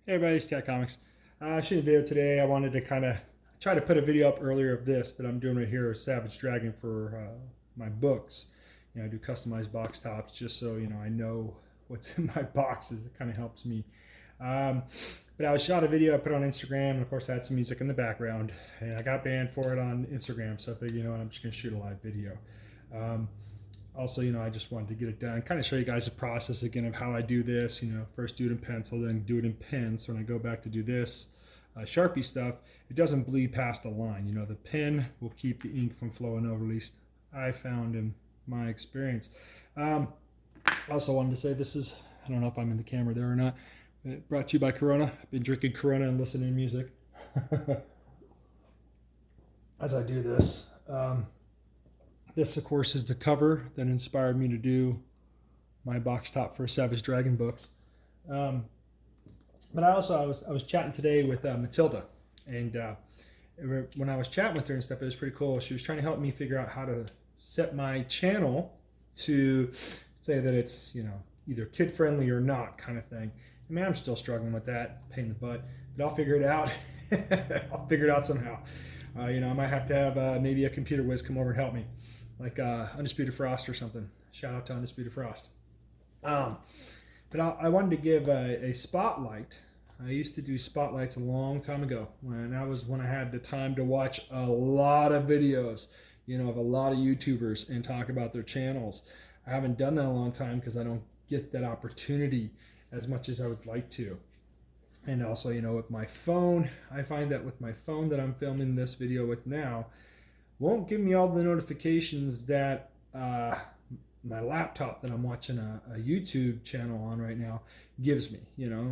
Hey everybody, it's Cat Comics. Shooting a video today. I wanted to kind of try to put a video up earlier of this that I'm doing right here with Savage Dragon for my books. You know, I do customized box tops just so I know what's in my boxes. It kind of helps me. But I shot a video, I put it on Instagram, and of course I had some music in the background, and I got banned for it on Instagram. So I figured, I'm just gonna shoot a live video. Also, I just wanted to get it done, kind of show you guys the process again of how I do this. First do it in pencil, then do it in pen. So when I go back to do this Sharpie stuff, it doesn't bleed past the line. The pen will keep the ink from flowing over, at least I found in my experience. I also wanted to say this is, I don't know if I'm in the camera there or not, brought to you by Corona. I've been drinking Corona and listening to music as I do this. This, of course, is the cover that inspired me to do my box top for Savage Dragon books. But I was chatting today with Matilda, and when I was chatting with her and stuff, it was pretty cool. She was trying to help me figure out how to set my channel to say that it's either kid friendly or not, kind of thing. I mean, I'm still struggling with that, pain in the butt, but I'll figure it out. I'll figure it out somehow. I might have to have maybe a computer whiz come over and help me, like Undisputed Frost or something. Shout out to Undisputed Frost. But I wanted to give a spotlight. I used to do spotlights a long time ago when I had the time to watch a lot of videos, of a lot of YouTubers and talk about their channels. I haven't done that in a long time because I don't get that opportunity as much as I would like to. And also, with my phone, I find that with my phone that I'm filming this video with now, won't give me all the notifications that my laptop that I'm watching a YouTube channel on right now gives me.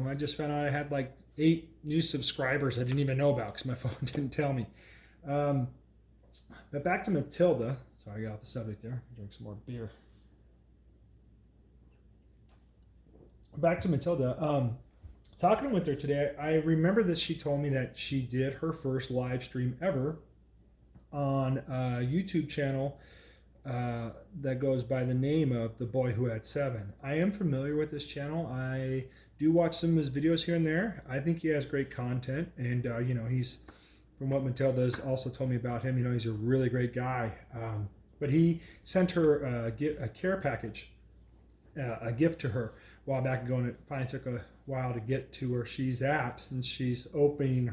I just found out I had like 8 new subscribers I didn't even know about because my phone didn't tell me. But back to Matilda. Sorry, I got off the subject there. Drink some more beer. Back to Matilda. Talking with her today, I remember that she told me that she did her first live stream ever on a YouTube channel that goes by the name of The Boy Who Had 7. I am familiar with this channel. I do watch some of his videos here and there. I think he has great content, and he's, from what Matilda's also told me about him, he's a really great guy. But he sent her a care package, a gift to her a while back ago, and it finally took a while to get to where she's at, and she's opening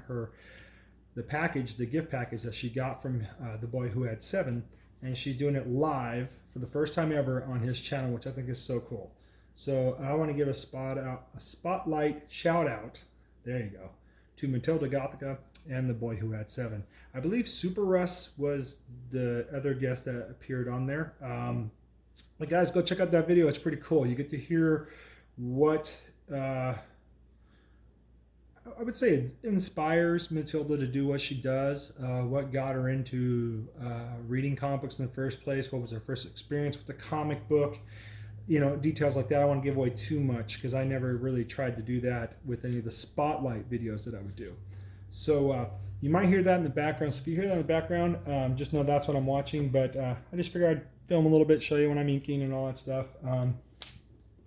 the gift package that she got from The Boy Who Had 7, and she's doing it live for the first time ever on his channel, which I think is so cool. So I want to give a spotlight shout out, there you go, to Matilda Gothica and The Boy Who Had 7. I believe Super Russ was the other guest that appeared on there. But guys, go check out that video. It's pretty cool. You get to hear what I would say it inspires Matilda to do what she does, what got her into reading comic books in the first place, what was her first experience with the comic book, details like that. I don't want to give away too much because I never really tried to do that with any of the spotlight videos that I would do. So you might hear that in the background. So if you hear that in the background, just know that's what I'm watching. But I just figured I'd film a little bit, show you when I'm inking and all that stuff.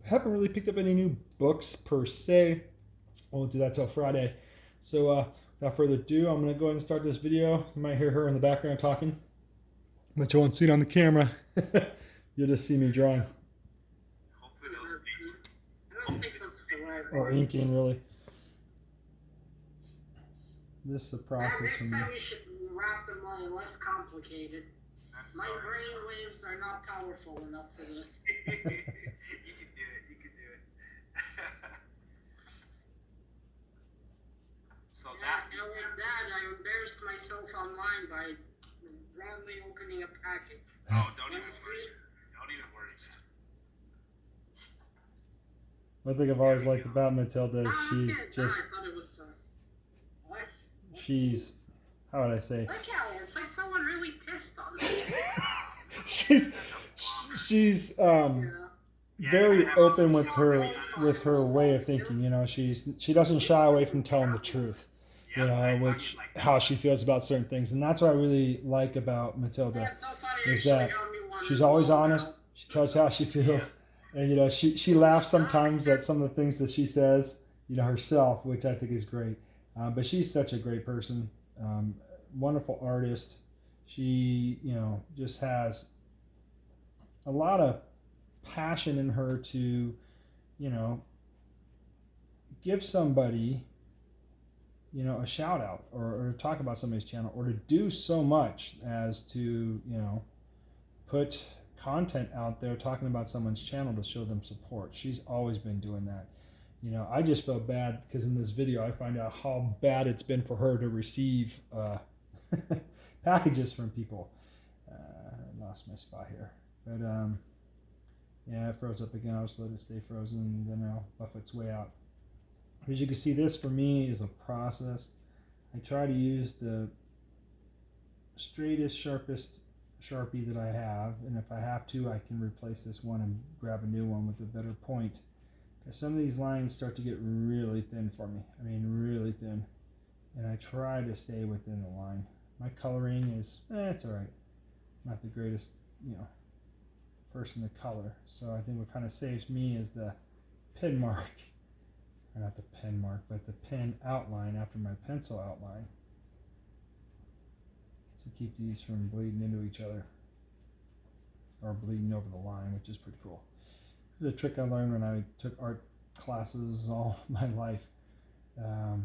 Haven't really picked up any new books per se. I won't do that till Friday. So without further ado, I'm going to go ahead and start this video. You might hear her in the background talking, but you won't see it on the camera. You'll just see me drawing. Or inking, really. This is the process for me. Next time you should wrap them all less complicated. My brain waves are not powerful enough for this. You can do it. You can do it. So Like that, I embarrassed myself online by wrongly opening a package. Oh, don't even worry. Don't even worry. One thing I've always liked about Matilda is she's just, she's, how would I say? Look at it, it's like someone really pissed on me. she's very open with her way of thinking. She doesn't shy away from telling the truth, how she feels about certain things, and that's what I really like about Matilda, is that she's always honest. She tells how she feels, and she laughs sometimes at some of the things that she says, herself, which I think is great. But she's such a great person, wonderful artist. She, just has a lot of passion in her to, give somebody, a shout out or talk about somebody's channel or to do so much as to, put content out there talking about someone's channel to show them support. She's always been doing that. I just felt bad because in this video I find out how bad it's been for her to receive packages from people. I lost my spot here. But yeah, it froze up again. I'll just let it stay frozen and then I'll buff its way out. As you can see, this for me is a process. I try to use the straightest, sharpest Sharpie that I have, and if I have to, I can replace this one and grab a new one with a better point. Because some of these lines start to get really thin for me. I mean, really thin. And I try to stay within the line. My coloring is, it's alright. Not the greatest, person to color. So I think what kind of saves me is the pen mark. Or not the pen mark, but the pen outline after my pencil outline. To keep these from bleeding into each other or bleeding over the line, which is pretty cool. It's a trick I learned when I took art classes all my life. Let's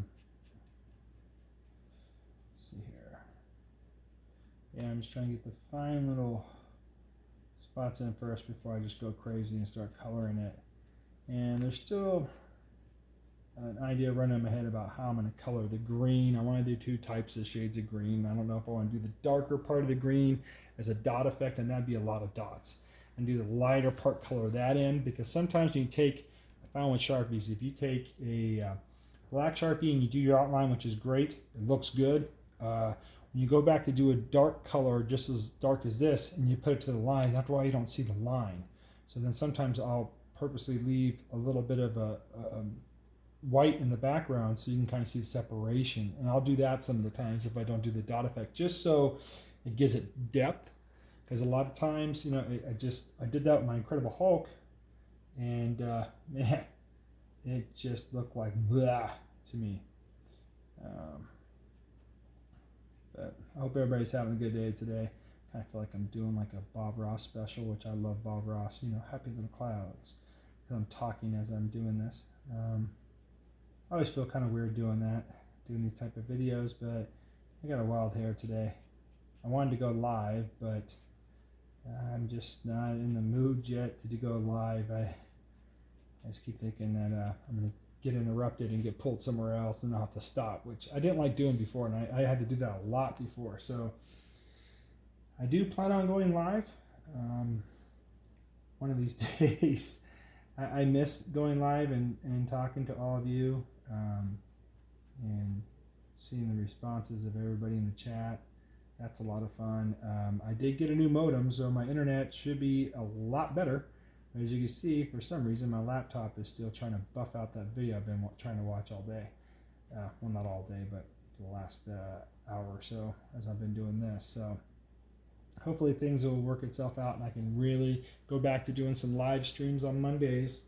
see here. Yeah, I'm just trying to get the fine little spots in first before I just go crazy and start coloring it. And there's still an idea running in my head about how I'm going to color the green. I want to do 2 types of shades of green. I don't know if I want to do the darker part of the green as a dot effect, and that'd be a lot of dots. And do the lighter part, color that in, because sometimes you take, I found with Sharpies, if you take a black Sharpie and you do your outline, which is great, it looks good. When you go back to do a dark color, just as dark as this, and you put it to the line, after a while you don't see the line. So then sometimes I'll purposely leave a little bit of a white in the background so you can kind of see the separation, and I'll do that some of the times if I don't do the dot effect, just so it gives it depth. Because a lot of times, I did that with my Incredible Hulk, and man, it just looked like blah to me. But I hope everybody's having a good day today. I kind of feel like I'm doing like a Bob Ross special, which I love Bob Ross, Happy Little Clouds. I'm talking as I'm doing this. I always feel kind of weird doing these type of videos, but I got a wild hair today. I wanted to go live, but I'm just not in the mood yet to go live. I just keep thinking that I'm going to get interrupted and get pulled somewhere else and I'll have to stop, which I didn't like doing before, and I had to do that a lot before. So I do plan on going live one of these days. I miss going live and talking to all of you and seeing the responses of everybody in the chat. That's a lot of fun. I did get a new modem, so my internet should be a lot better. As you can see, for some reason, my laptop is still trying to buff out that video I've been trying to watch all day. Well, not all day, but for the last hour or so as I've been doing this. So hopefully things will work itself out and I can really go back to doing some live streams on Mondays.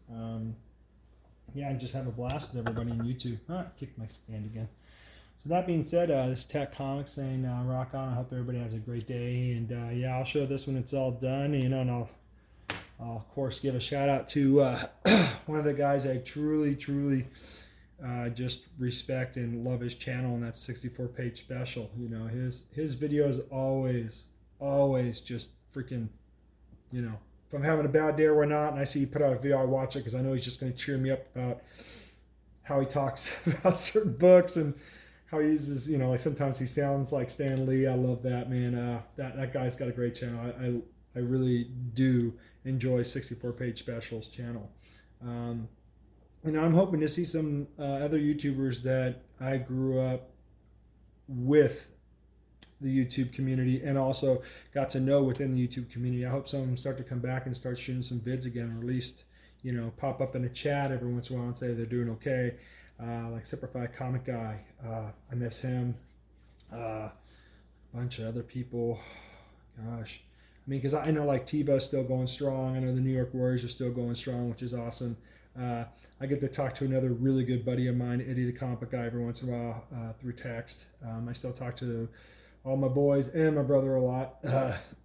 Yeah, and just have a blast with everybody on YouTube. Kicked my stand again. So that being said, this is Tech Comics saying rock on. I hope everybody has a great day. And yeah, I'll show this when it's all done. And I'll of course give a shout out to one of the guys I truly just respect and love his channel, and that's 64 Page Special. His videos always just freaking, if I'm having a bad day or whatnot and I see he put out a video, I watch it because I know he's just going to cheer me up about how he talks about certain books and how he uses, like sometimes he sounds like Stan Lee. I love that, man. That guy's got a great channel. I really do enjoy 64 Page Special's channel. I'm hoping to see some other YouTubers that I grew up with the YouTube community and also got to know within the YouTube community. I hope some of them start to come back and start shooting some vids again, or at least, pop up in a chat every once in a while and say they're doing okay. Like Simplified Comic Guy, I miss him. A bunch of other people, gosh. Because I know like TiVo's still going strong. I know the New York Warriors are still going strong, which is awesome. I get to talk to another really good buddy of mine, Eddie the comic guy, every once in a while through text. I still talk to all my boys and my brother a lot.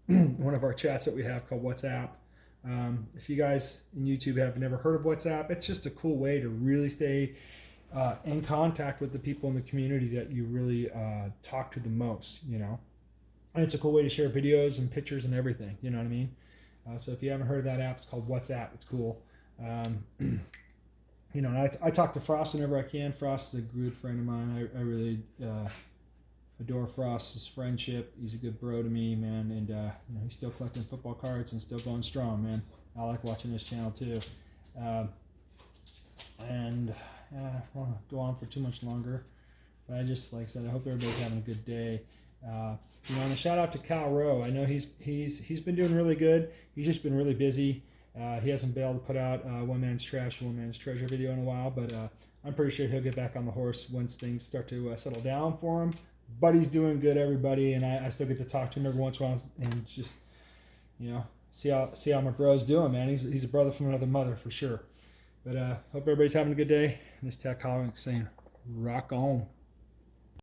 One of our chats that we have called WhatsApp. If you guys in YouTube have never heard of WhatsApp, it's just a cool way to really stay in contact with the people in the community that you really talk to the most, you know. And it's a cool way to share videos and pictures and everything, you know what I mean? So if you haven't heard of that app, it's called WhatsApp. It's cool. You know, and I talk to Frost whenever I can. Frost is a good friend of mine. I really adore Frost's friendship. He's a good bro to me, man. And you know, he's still collecting football cards and still going strong, man. I like watching his channel too. And I don't want to go on for too much longer, but I just, like I said, I hope everybody's having a good day. You know, and a shout out to Cal Rowe. I know he's been doing really good. He's just been really busy. He hasn't been able to put out One Man's Trash, One Man's Treasure video in a while, but I'm pretty sure he'll get back on the horse once things start to settle down for him. But he's doing good, everybody, and I still get to talk to him every once in a while and just, you know, see how my bro's doing, man. He's a brother from another mother for sure. But hope everybody's having a good day. This Tech Comics saying, rock on.